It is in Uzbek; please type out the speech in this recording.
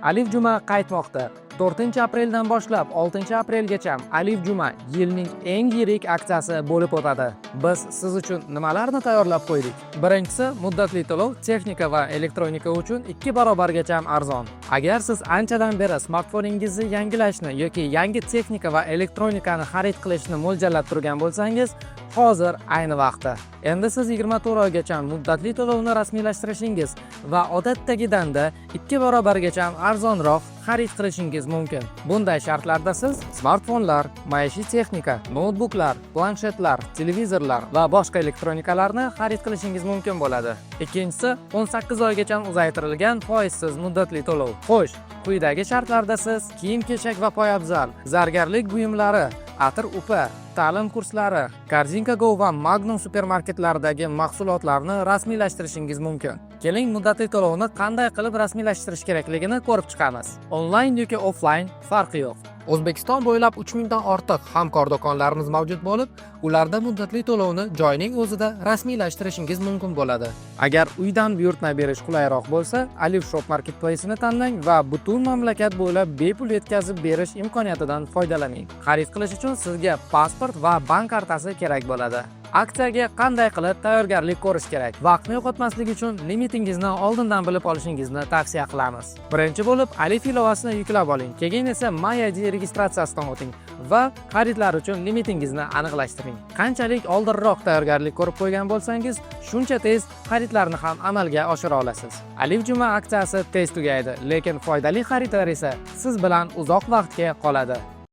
Alif Juma qaytmoqda. 4-apreldan boshlab 6-aprelgacha Alif Juma yilning eng yirik aksiyasi bo'lib o'tadi. Biz siz uchun nimalarni tayyorlab qo'ydik? Birinchisi, muddatli to'lov texnika va elektronika uchun 2 barobargacha arzon. Agar siz anchadan beri smartfoningizni yangilashni yoki yangi texnika va elektronikani xarid qilishni mo'ljallab turgan bo'lsangiz, hozir ayni vaqti. Endi siz 24 oygacha muddatli to'lovni rasmiylashtirishingiz va odatdagidanda 2 barobargacha arzonroq xarid qilishingiz mumkin. Bunday shartlarda siz smartfonlar, maishiy texnika, noutbuklar, planshetlar, televizorlar va boshqa elektronikalarni xarid qilishingiz mumkin bo'ladi. Ikkinchisi, 18 oygacha uzaytirilgan foizsiz muddatli to'lov. Xo'sh, quyidagi shartlarda siz kiyim-kechak va poyabzal, zargarlik buyumlari, atir upa, ta'lim kurslari, Korzinka Go va Magnum supermarketlaridagi mahsulotlarni rasmiylashtirishingiz mumkin. Keling, muddatli to'lovni qanday qilib rasmiylashtirish kerakligini ko'rib chiqamiz. Onlayn yoki offlayn farqi yo'q. O'zbekiston bo'ylab 3000 dan ortiq hamkor do'konlarimiz mavjud bo'lib, ularda muddatli to'lovni joyning o'zida rasmiylashtirishingiz mumkin bo'ladi. Agar uydan buyurtma berish qulayroq bo'lsa, Alif Shop Marketplace'ini tanlang va butun mamlakat bo'ylab bepul yetkazib berish imkoniyatidan foydalaning. Xarid qilish uchun sizga pasport va bank kartasi kerak bo'ladi. Aksiyaga qanday qilib tayyorgarlik ko'rish kerak? Vaqtni yo'qotmaslik uchun limitingizni oldindan bilib olishingizni tavsiya qilamiz. Birinchi bo'lib, Alif ilovasini yuklab oling. Keyin esa MyID registratsiyasidan o'ting va xaridlar uchun limitingizni aniqlashtiring. Qanchalik oldinroq tayyorgarlik ko'rib qo'ygan bo'lsangiz, shuncha tez xaridlarni ham amalga oshira olasiz. Alif Juma aksiyasi tez tugaydi, lekin foydali xaridlar esa siz bilan uzoq vaqtga qoladi.